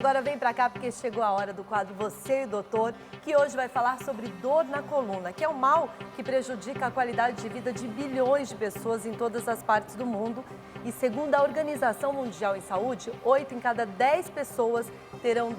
Agora vem pra cá porque chegou a hora do quadro Você e o Doutor, que hoje vai falar sobre dor na coluna, que é um mal que prejudica a qualidade de vida de bilhões de pessoas em todas as partes do mundo. E segundo a Organização Mundial em Saúde, 8 em cada 10 pessoas terão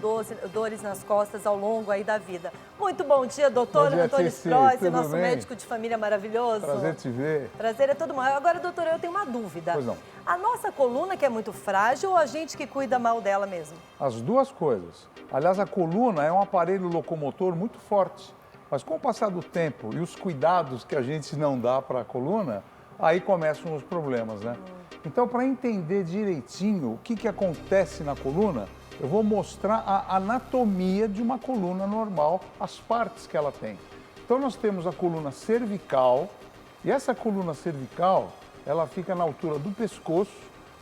dores nas costas ao longo aí da vida. Muito bom dia, doutor Antônio Spreuss, nosso médico de família maravilhoso. Prazer te ver. Prazer é todo mundo. Agora, doutor, eu tenho uma dúvida. Pois não. A nossa coluna que é muito frágil ou a gente que cuida mal dela mesmo? As duas coisas. Aliás, a coluna é um aparelho locomotor muito forte, mas com o passar do tempo e os cuidados que a gente não dá para a coluna, aí começam os problemas, né? Então, para entender direitinho o que acontece na coluna, eu vou mostrar a anatomia de uma coluna normal, as partes que ela tem. Então, nós temos a coluna cervical, e essa coluna cervical, ela fica na altura do pescoço,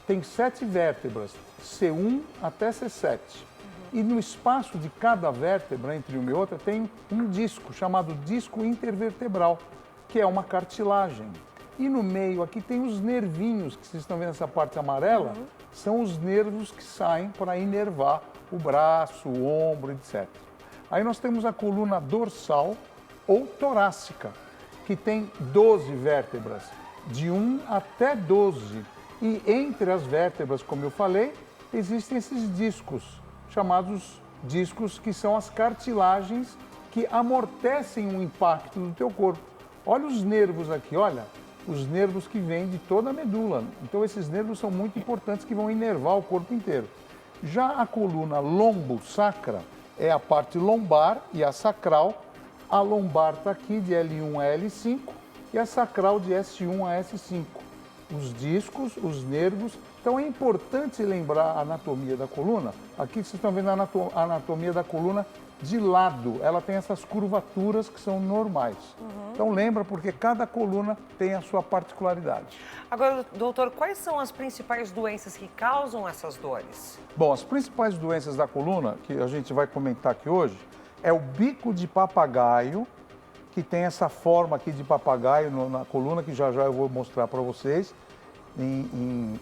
tem 7 vértebras, C1 até C7. E no espaço de cada vértebra, entre uma e outra, tem um disco, chamado disco intervertebral, que é uma cartilagem. E no meio aqui tem os nervinhos, que vocês estão vendo essa parte amarela, são os nervos que saem para inervar o braço, o ombro, etc. Aí nós temos a coluna dorsal ou torácica, que tem 12 vértebras, de 1 até 12. E entre as vértebras, como eu falei, existem esses discos, chamados discos, que são as cartilagens que amortecem o impacto do teu corpo. Olha os nervos aqui, olha, os nervos que vêm de toda a medula. Então esses nervos são muito importantes, que vão inervar o corpo inteiro. Já a coluna lombo-sacra é a parte lombar e a sacral. A lombar está aqui de L1 a L5 e a sacral de S1 a S5. Os discos, os nervos. Então é importante lembrar a anatomia da coluna. Aqui vocês estão vendo a anatomia da coluna de lado. Ela tem essas curvaturas que são normais. Então lembra, porque cada coluna tem a sua particularidade. Agora, doutor, quais são as principais doenças que causam essas dores? Bom, as principais doenças da coluna, que a gente vai comentar aqui hoje, é o bico de papagaio, que tem essa forma aqui de papagaio na coluna, que já eu vou mostrar para vocês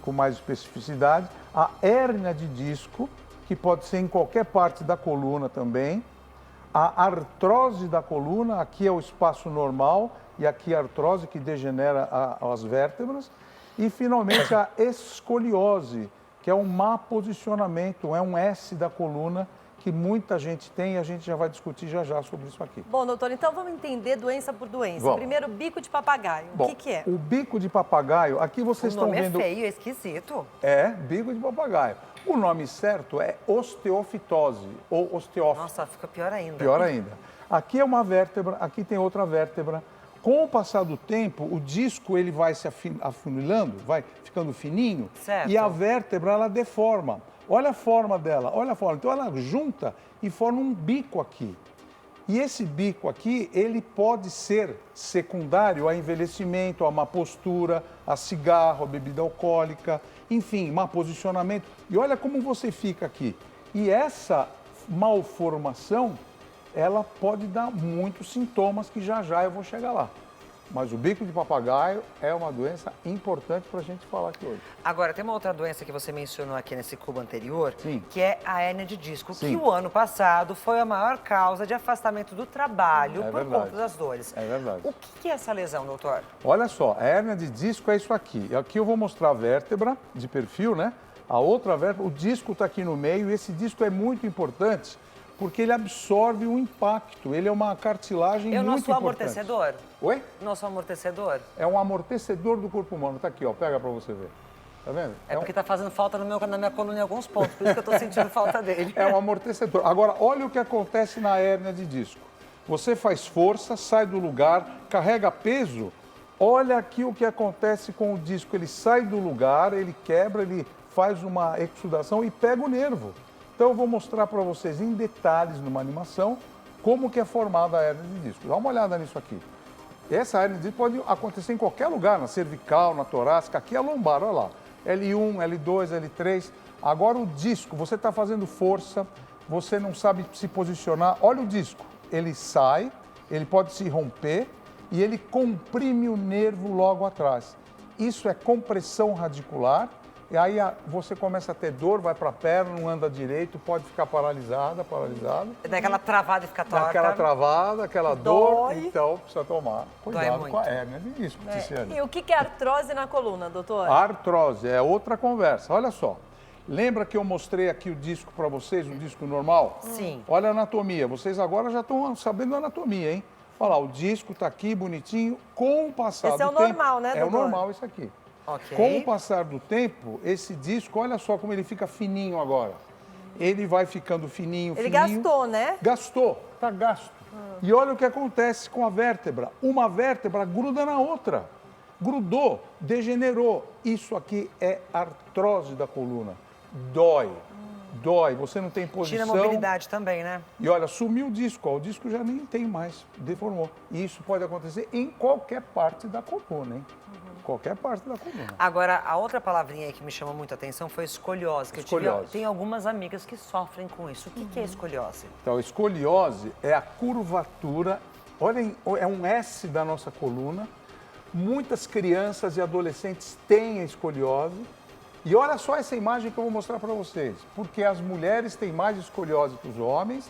com mais especificidade. A hérnia de disco, que pode ser em qualquer parte da coluna também. A artrose da coluna, aqui é o espaço normal e aqui a artrose que degenera as vértebras. E finalmente a escoliose, que é um má posicionamento, é um S da coluna, que muita gente tem e a gente já vai discutir já sobre isso aqui. Bom, doutor, então vamos entender doença por doença. Vamos. Primeiro, bico de papagaio. Bom, o que é? O bico de papagaio, aqui vocês estão vendo... O nome é feio, é esquisito. É, bico de papagaio. O nome certo é osteofitose ou osteófito. Nossa, fica pior ainda. Pior ainda. Aqui é uma vértebra, aqui tem outra vértebra. Com o passar do tempo, o disco ele vai se afunilando, vai ficando fininho. Certo. E a vértebra ela deforma. Olha a forma dela, olha a forma. Então ela junta e forma um bico aqui. E esse bico aqui, ele pode ser secundário a envelhecimento, a má postura, a cigarro, a bebida alcoólica, enfim, má posicionamento. E olha como você fica aqui. E essa malformação, ela pode dar muitos sintomas que já eu vou chegar lá. Mas o bico de papagaio é uma doença importante para a gente falar aqui hoje. Agora, tem uma outra doença que você mencionou aqui nesse cubo anterior, Sim. que é a hérnia de disco, Sim. que o ano passado foi a maior causa de afastamento do trabalho por verdade. conta das dores. É verdade. O que é essa lesão, doutor? Olha só, a hérnia de disco é isso aqui. Aqui eu vou mostrar a vértebra de perfil, né? A outra vértebra, o disco está aqui no meio, e esse disco é muito importante porque ele absorve o impacto. Ele é uma cartilagem muito importante. É o nosso amortecedor? Oi? Nosso amortecedor? É um amortecedor do corpo humano. Tá aqui, ó. Pega para você ver. Tá vendo? É porque tá fazendo falta na minha coluna em alguns pontos, por isso que eu tô sentindo falta dele. É um amortecedor. Agora, olha o que acontece na hérnia de disco. Você faz força, sai do lugar, carrega peso. Olha aqui o que acontece com o disco. Ele sai do lugar, ele quebra, ele faz uma exudação e pega o nervo. Então eu vou mostrar para vocês em detalhes numa animação como que é formada a hérnia de disco. Dá uma olhada nisso aqui. Essa hérnia de disco pode acontecer em qualquer lugar, na cervical, na torácica, aqui é a lombar, olha lá. L1, L2, L3. Agora o disco, você está fazendo força, você não sabe se posicionar. Olha o disco, ele sai, ele pode se romper e ele comprime o nervo logo atrás. Isso é compressão radicular E aí você começa a ter dor, vai para a perna, não anda direito, pode ficar paralisado. Dá aquela travada e fica torta. Dá aquela travada, aquela dor, então precisa tomar cuidado com a hérnia de disco, Ticiane. E o que é artrose na coluna, doutor? A artrose é outra conversa. Olha só. Lembra que eu mostrei aqui o disco para vocês, um disco normal? Sim. Olha a anatomia. Vocês agora já estão sabendo a anatomia, hein? Olha lá, o disco está aqui bonitinho. Com o passar do tempo... Esse é o normal, né, doutor? É o normal isso aqui. Ok. Com o passar do tempo, esse disco, olha só como ele fica fininho agora. Ele vai ficando fininho. Ele gastou, né? Gastou, está gasto. E olha o que acontece com a vértebra. Uma vértebra gruda na outra. Grudou, degenerou. Isso aqui é artrose da coluna. Dói. Dói, você não tem posição. Tira a mobilidade também, né? E olha, sumiu o disco, ó, o disco já nem tem mais, deformou. E isso pode acontecer em qualquer parte da coluna, hein? Qualquer parte da coluna. Agora, a outra palavrinha aí que me chamou muito a atenção foi escoliose. Que Escoliose. Tem algumas amigas que sofrem com isso. O que é escoliose? Então, a escoliose é a curvatura, olhem, é um S da nossa coluna. Muitas crianças e adolescentes têm a escoliose. E olha só essa imagem que eu vou mostrar para vocês. Porque as mulheres têm mais escoliose que os homens.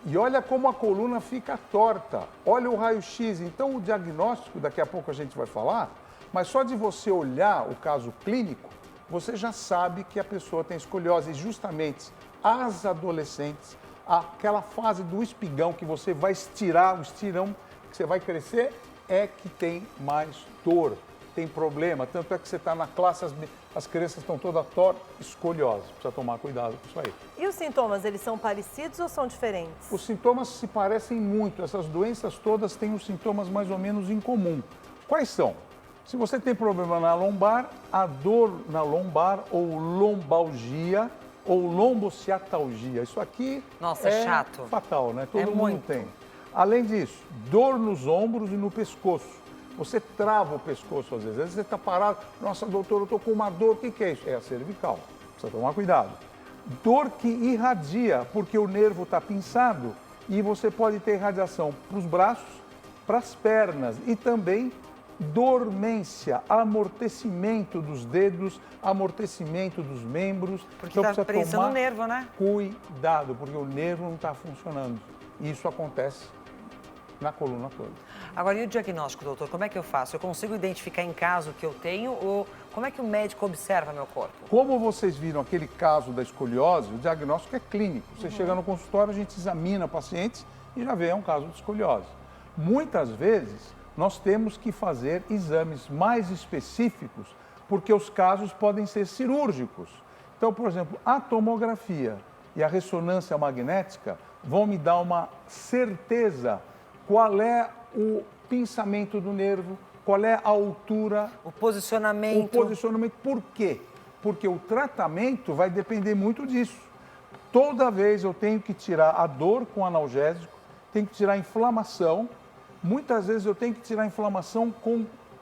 E olha como a coluna fica torta. Olha o raio-x. Então, o diagnóstico, daqui a pouco a gente vai falar, mas só de você olhar o caso clínico, você já sabe que a pessoa tem escoliose. E justamente as adolescentes, aquela fase do espigão que você vai estirar, o estirão que você vai crescer, é que tem mais dor, tem problema. Tanto é que você está na classe, as crianças estão todas tortas, escoliose. Precisa tomar cuidado com isso aí. E os sintomas, eles são parecidos ou são diferentes? Os sintomas se parecem muito. Essas doenças todas têm os sintomas mais ou menos em comum. Quais são? Se você tem problema na lombar, a dor na lombar ou lombalgia ou lombociatalgia. Isso aqui Nossa, é chato. Fatal, né? Todo mundo muito. tem. Além disso, dor nos ombros e no pescoço. Você trava o pescoço às vezes você está parado. Nossa, doutor, eu estou com uma dor. O que é isso? É a cervical. Precisa tomar cuidado. Dor que irradia, porque o nervo está pinçado e você pode ter irradiação para os braços, para as pernas e também dormência, amortecimento dos dedos, amortecimento dos membros. Porque está preso no nervo, né? Cuidado, porque o nervo não está funcionando. E isso acontece na coluna toda. Agora, e o diagnóstico, doutor? Como é que eu faço? Eu consigo identificar em casa o que eu tenho ou como é que o médico observa meu corpo? Como vocês viram aquele caso da escoliose, o diagnóstico é clínico. Você chega no consultório, a gente examina pacientes e já vê é um caso de escoliose. Muitas vezes, nós temos que fazer exames mais específicos, porque os casos podem ser cirúrgicos. Então, por exemplo, a tomografia e a ressonância magnética vão me dar uma certeza qual é o pinçamento do nervo, qual é a altura, o posicionamento. Por quê? Porque o tratamento vai depender muito disso. Toda vez eu tenho que tirar a dor com analgésico, tenho que tirar a inflamação. Muitas vezes eu tenho que tirar a inflamação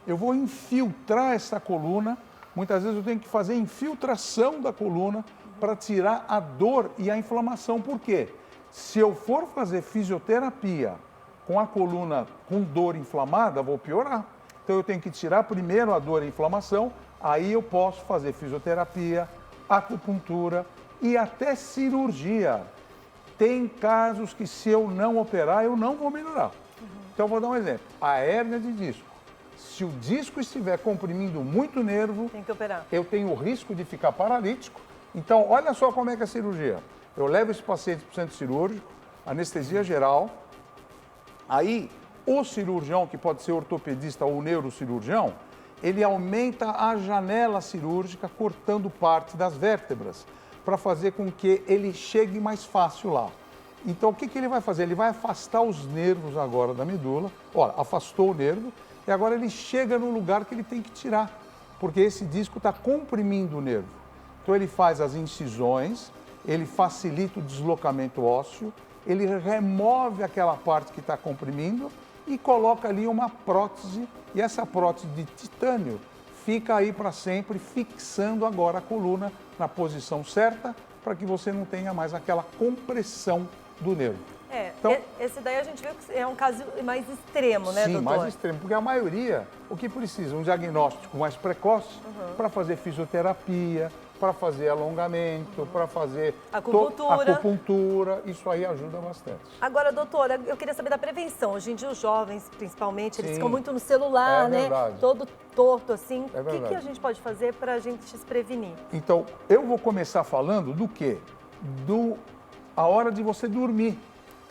eu vou infiltrar essa coluna, muitas vezes eu tenho que fazer infiltração da coluna para tirar a dor e a inflamação. Por quê? Se eu for fazer fisioterapia com a coluna com dor inflamada, vou piorar. Então eu tenho que tirar primeiro a dor e a inflamação, aí eu posso fazer fisioterapia, acupuntura e até cirurgia. Tem casos que se eu não operar, eu não vou melhorar. Então eu vou dar um exemplo. A hérnia de disco. Se o disco estiver comprimindo muito o nervo, tem que operar. Eu tenho o risco de ficar paralítico. Então, olha só como é que é a cirurgia. Eu levo esse paciente para o centro cirúrgico, anestesia geral. Aí, o cirurgião, que pode ser ortopedista ou neurocirurgião, ele aumenta a janela cirúrgica, cortando parte das vértebras, para fazer com que ele chegue mais fácil lá. Então, o que ele vai fazer? Ele vai afastar os nervos agora da medula. Olha, afastou o nervo e agora ele chega no lugar que ele tem que tirar, porque esse disco está comprimindo o nervo. Então, ele faz as incisões, ele facilita o deslocamento ósseo, ele remove aquela parte que está comprimindo e coloca ali uma prótese, e essa prótese de titânio fica aí para sempre, fixando agora a coluna na posição certa, para que você não tenha mais aquela compressão do nervo. Então, Esse daí a gente viu que é um caso mais extremo, né, sim, doutor? mais extremo, porque a maioria, o que precisa? Um diagnóstico mais precoce para fazer fisioterapia, para fazer alongamento, para fazer acupuntura, isso aí ajuda bastante. Agora, doutora, eu queria saber da prevenção. Hoje em dia, os jovens, principalmente, eles Sim. ficam muito no celular, né? Verdade. Todo torto, assim. É O que verdade. a gente pode fazer para a gente se prevenir? Então, eu vou começar falando do quê? A hora de você dormir.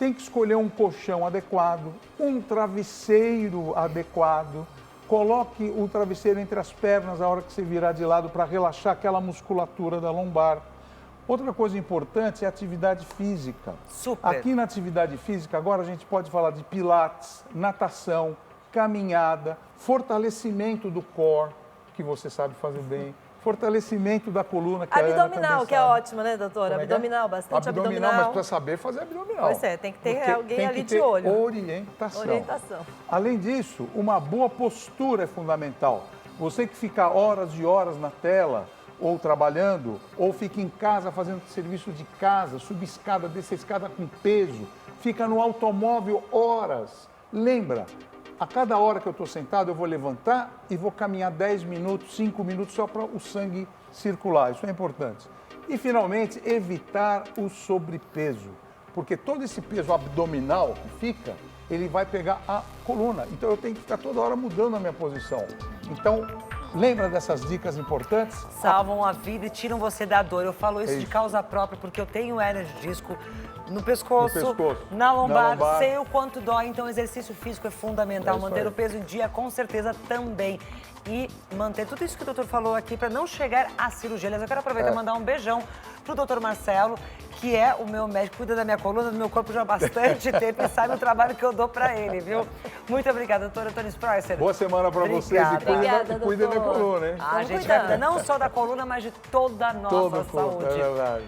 Tem que escolher um colchão adequado, um travesseiro adequado. Coloque o travesseiro entre as pernas a hora que você virar de lado para relaxar aquela musculatura da lombar. Outra coisa importante é a atividade física. Super. Aqui na atividade física, agora a gente pode falar de pilates, natação, caminhada, fortalecimento do core, que você sabe fazer bem, fortalecimento da coluna, que a Ana Abdominal, também que é sabe. ótimo, né, doutora? Como é que é? Abdominal, bastante abdominal. Mas precisa saber fazer abdominal. Pois é, tem que ter Porque alguém tem ali que de ter olho. Orientação. Além disso, uma boa postura é fundamental. Você que fica horas e horas na tela, ou trabalhando, ou fica em casa fazendo serviço de casa, subir escada, descer escada com peso, fica no automóvel horas. Lembra, a cada hora que eu estou sentado, eu vou levantar e vou caminhar 10 minutos, 5 minutos, só para o sangue circular. Isso é importante. E, finalmente, evitar o sobrepeso, porque todo esse peso abdominal que fica, ele vai pegar a coluna. Então, eu tenho que ficar toda hora mudando a minha posição. Então, lembra dessas dicas importantes? Salvam a vida e tiram você da dor. Eu falo isso de causa própria porque eu tenho hérnia de disco no pescoço, na lombar, sei o quanto dói, então o exercício físico é fundamental. Manter o peso em dia, com certeza, também. E manter tudo isso que o doutor falou aqui para não chegar à cirurgia. Aliás, eu quero aproveitar e mandar um beijão pro doutor Marcelo, que é o meu médico, cuida da minha coluna, do meu corpo já há bastante tempo e sabe o trabalho que eu dou para ele, viu? Muito obrigada, doutora Tony Spreisser. Boa semana para vocês e cuida da coluna, hein? A gente vai cuidar não só da coluna, mas de toda a nossa saúde. É verdade.